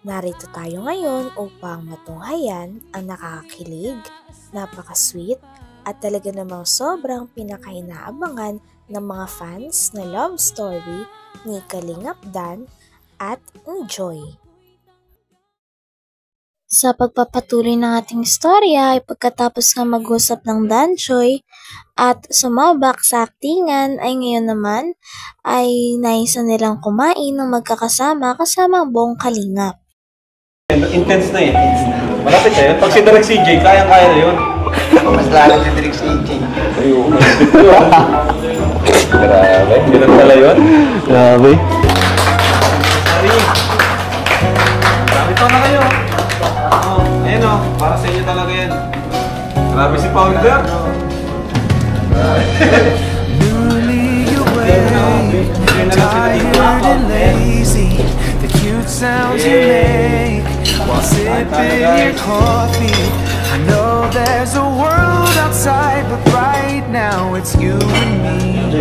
Narito tayo ngayon upang matunghayan ang nakakakilig, napaka-sweet at talaga namang sobrang pinakainaabangan ng mga fans na love story ni Kalingap Dan at ni Joy. Sa pagpapatuloy ng ating istorya ay pagkatapos nga mag-usap ng Dan Joy at sumabak sa aktingan ay ngayon naman ay naisa nilang kumain ng magkakasama kasama ang buong Kalingap. Intense na eh. Malapit na yun. Pag si Direk CJ, kayang-kaya na yun. Mas lalo si Direk CJ. Ayun. Grabe. Ganun pala yun. Grabe. Grabe na kayo. Ayun o. Para sa inyo talaga yan. Grabe si Founder. Tired and lazy, the cute sounds you make while sipping your coffee. I know there's a world outside, but right now it's you and me.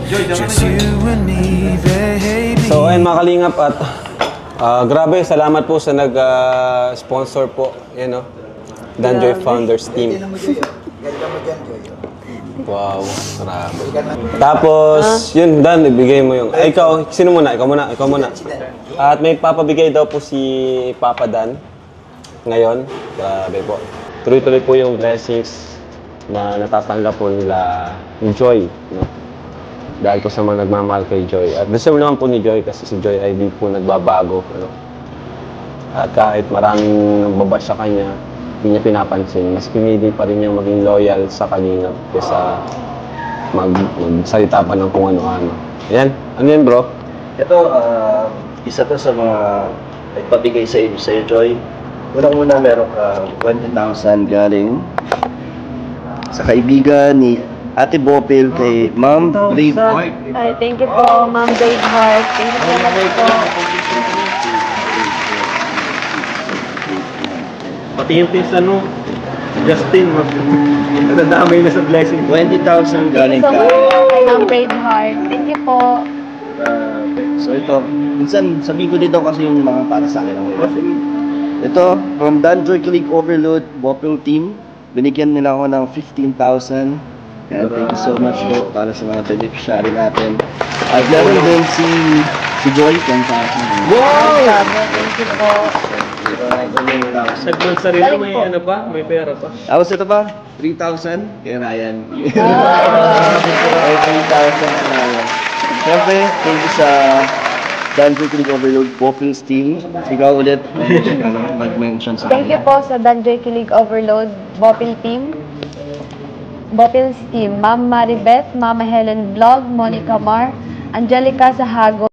Just you and me, baby. So ayun mga Kalingap at grabe, salamat po sa nag-sponsor po. Yan o. Dan Joy Founders Team. Ganda mo dyan, Joy. Wow, grabe. Tapos, yun, Dan, ibigay mo yung... Ay, ikaw, sino muna? Ikaw muna. At may papabigay daw po si Papa Dan ngayon. Grabe po. Tuloy-tuloy po yung blessings na natatanggap po nila ni Joy. No? Dahil po sa mga nagmamahal kay Joy. At gusto naman po ni Joy kasi si Joy ay di po nagbabago. Ano? At kahit maraming nagbabash sa kanya, hindi niya pinapansin. Mas pinili pa rin niyang maging loyal sa Kalingap kaysa magsalita pa ng kung ano-ano. Ayan. Ano yan, bro? Ito, isa to sa mga nagpabigay sa iyo, Joy. Unang-una, meron ka 20,000 galing sa kaibigan ni Ate Bopil kay Ma'am Braveheart. Ay, thank you po, Ma'am Braveheart. Thank you so much po. Pati yung ano, Justin, nadamay na sa blessing. 20,000 galing So, ka. kay Ma'am Braveheart. Thank you po. So ito, minsan sabihin ko dito kasi yung mga para sa akin. Ito, from Dan Joy Click Overload Bopil Team, binigyan nila ako ng 15,000. Kaya thank you so much po para sa mga beneficiary natin. At meron din si Joy, 10,000. Wow! Thank you po. Sagman sarili, may ano pa? May pera pa. Tapos ito pa, 3,000 kay Ryan. Ay, 3,000 kay Ryan. Siyempre, thank you sa Dan Joy Click Overload Bopil's Team. Ikaw ulit, mag-mention sa Thank you po sa Danjoy Kilig Overload Bopil Team. Bopil's Team. Ma'am Maribeth, Mama Helen Vlog, Monica Mar, Angelica Sahago.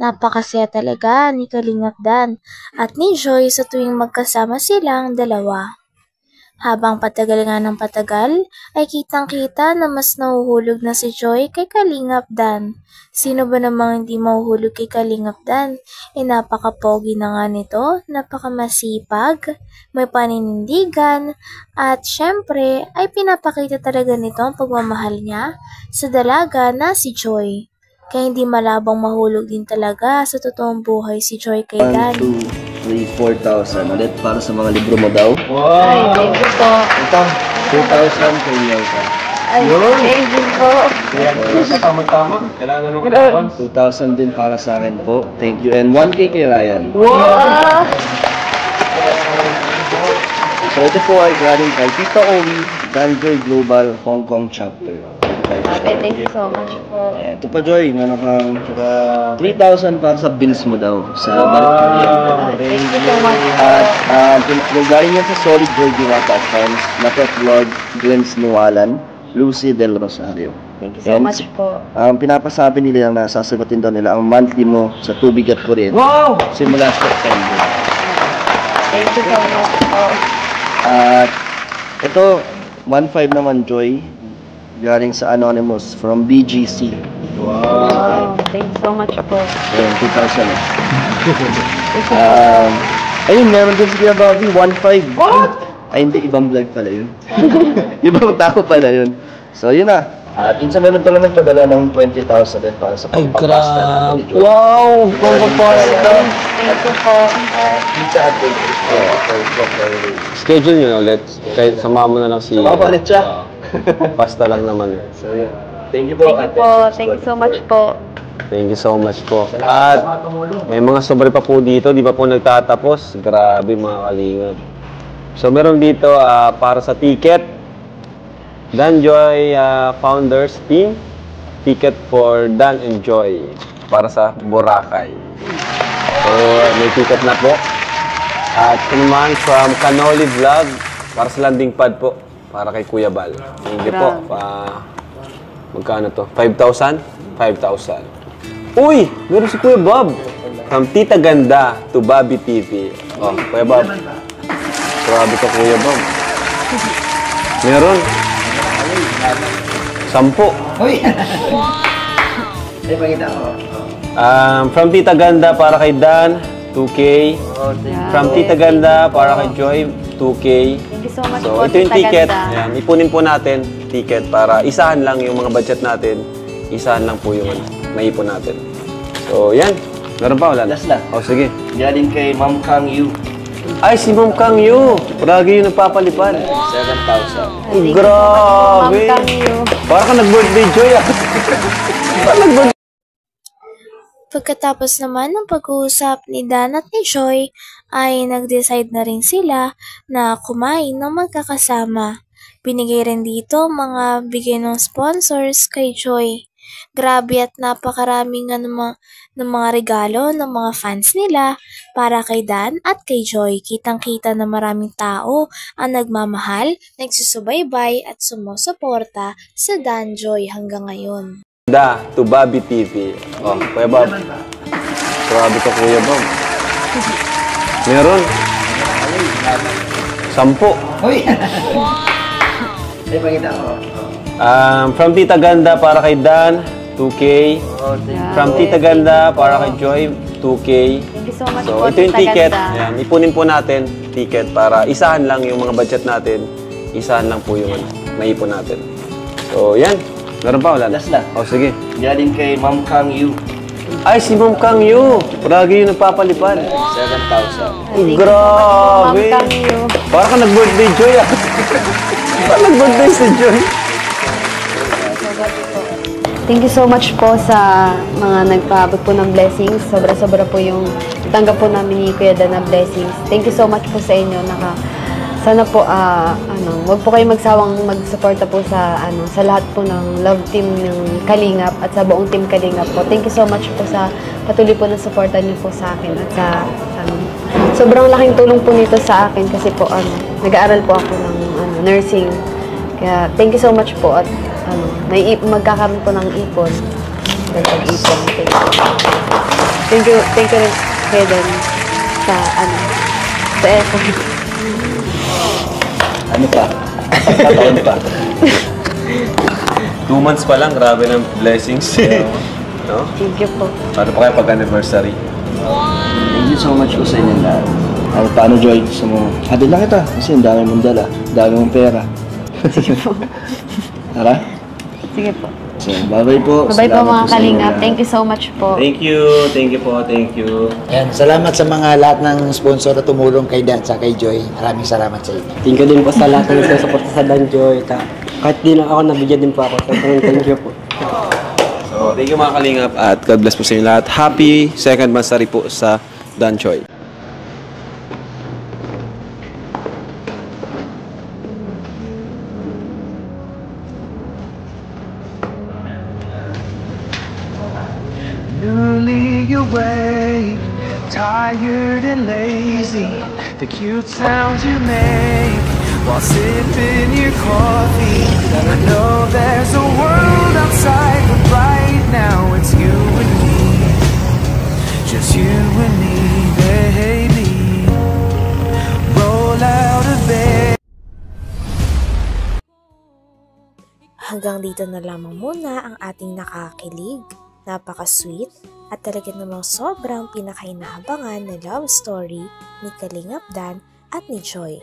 Napakasaya talaga ni Kalingap Dan at ni Joy sa tuwing magkasama silang dalawa. Habang patagal nga ng patagal, ay kitang-kita na mas nahuhulog na si Joy kay Kalingap Dan. Sino ba namang hindi mahuhulog kay Kalingap Dan? Napaka-pogi na nga nito, napakamasipag, may paninindigan, at syempre ay pinapakita talaga nito ang pagmamahal niya sa dalaga na si Joy. Kaya hindi malabang mahulog din talaga sa totoong buhay si Joy kay Dan. 1, 2, 3, 4,000. Ulit para sa mga libro mo daw. Ay, thank you po. Ito, 2,000 kay Yelka. Ay, thank you po. Tama-tama. Kailangan nung 2,000 din para sa akin po. Thank you. And 1K kay Ryan. Wow! So ito po ay galing kay Tita Owi, Danjoy Global Hong Kong Chapter. Okay, thank you so much po. Ito pa Joy, meron kang 3,000 para sa bills mo daw sa Barangay. Thank you so much po. At galing yan sa Solid Joy Diwata Accounts, Napet Lord Glens Nuwalan, Lucy Del Rosario. Thank you so much po. Pinapasabi nila na sasagutin daw nila ang monthly mo sa tubig at kuryente. Wow! Simula September. Thank you so much po. At ito, 1.5 naman Joy, galing sa Anonymous from BGC. Wow! Thank you so much po. Ayun, 2,000 eh. Ayun, meron din si Kuya Bobby, 1.5. What? Ay, hindi, ibang vlog pala yun. Ibang tao pala yun. So, yun na. At minsan meron pa naman padala ng 20,000 din para sa Ay, pagpapasta. grabe. Wow! Pagpapasta. Thank you po. Pizza at bakery. Schedule nyo na ulit. Kahit samahan mo na lang si... Samahan ulit siya. Pasta lang naman. So, yun. Thank you po. Thank you po. Thank you so much po. Thank you so much po. At may mga sobre pa po dito. Di ba po nagtatapos? Grabe mga kalingap. So meron dito para sa ticket. Danjoy Founders Team. Ticket for Dan and Joy. Para sa Boracay. So may ticket na po. At naman from Canoli Vlog. Para sa landing pad po. Para kay Kuya Bal. Thank you po. Magkano to? 5,000? 5,000. Uy! Meron si Kuya Bob. From Tita Ganda to Bobby TV. Oh, Kuya Bob. Grabe ka, Kuya Bob. Meron. 10. Uy! Ay, pakita ko. From Tita Ganda para kay Dan, 2K. From Tita Ganda para kay Joy, 2K. Thank you so much So, po, ito yung Tita ticket. Ganda. Ayan, ipunin po natin ticket para isahan lang yung mga budget natin. Isahan lang po yung maipon natin. So, yan. Meron pa? Wala na? Last na. O, sige. Galing kay Ma'am Kang Yu. Ay, si Ma'am Kang Yu. Lagi yung nagpapalipad. 7,000. Ay, grabe. Ma'am Kang Yu. Parang ka nag-birthday joy ah. Parang nag-birthday. Pagkatapos naman ng pag-uusap ni Dan at ni Joy, ay nag-decide na rin sila na kumain ng magkakasama. Binigay rin dito mga bigay ng sponsors kay Joy. Grabe at napakaraming ng mga regalo ng mga fans nila para kay Dan at kay Joy. Kitang-kita na maraming tao ang nagmamahal, nagsusubaybay at sumusuporta sa Dan Joy hanggang ngayon. Da to Bobby TV. Oh, Kuya Bob. Grabe ka, Kuya Bob. Meron. 10. Uy! Ay, pakita ko. From Tita Ganda para kay Dan, 2K. From Tita Ganda para kay Joy, 2K. Thank you so much So, po, ito yung Tita ticket. Ganda. Ayan, ipunin po natin ticket para isahan lang yung mga budget natin. Isahan lang po yung maipon natin. So, yan. Meron pa? Wala na? Last na. O, sige. Galing kay Ma'am Kang Yu. Ay, si Ma'am Kang Yu. Lagi yung nagpapalipad. 7,000. Ay, grabe. Ma'am Kang Yu. Parang ka nag-birthday joy ah. Parang nag-birthday si Joy. Thank you so much po sa mga nagpaabot po ng blessings. Sobra-sobra po yung tanggap po namin ni Kuya Dan na blessings. Thank you so much po sa inyo. Sana po, wag po kayo magsawang magsuporta po sa lahat po ng love team ng Kalingap at sa buong team Kalingap po. Thank you so much po sa patuloy po ng suporta niyo po sa akin at sa sobrang laking tulong po nito sa akin kasi po nag-aaral po ako ng nursing. Kaya thank you so much po at magkakaroon po ng ipon. Ipon. Thank you rin Kuya Dan sa effort. Ano pa? Kataon pa. 2 months pa lang, grabe ng blessings. No? Thank you po. Paano pa kayo pag-anniversary? Thank you so much po sa inyo lahat. Paano, Joy? Gusto mo? Hatid lang kita kasi ang dami mong dala. Ang dami mong pera. Sige po. Tara? Sige po. So, bye-bye po. Bye-bye po Salamat mga sa inyo Kalingap. lahat. Thank you so much po. Thank you. Thank you po. Thank you. Yan, salamat sa mga lahat ng sponsor na tumulong kay Dan sa kay Joy. Maraming salamat sa inyo. Thank you din po sa lahat ng nagsusuporta sa Danjoy. Kahit di lang ako, nabigyan din po ako. So, thank you po. So, thank you mga Kalingap at God bless po sa inyo lahat. Happy second monthsary po sa Dan Choi. Newly awake, tired and lazy. The cute sounds you make while sipping your coffee. I know there's a world outside, but right now it's you and me. Just you and me, baby. Roll out of bed. Hanggang dito na lamang muna ang ating nakakilig, napaka-sweet at talaga namang sobrang pinakainahabangan na love story ni Kalingap Dan at ni Joy.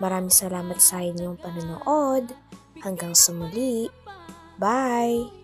Maraming salamat sa inyong panonood. Hanggang sa muli. Bye!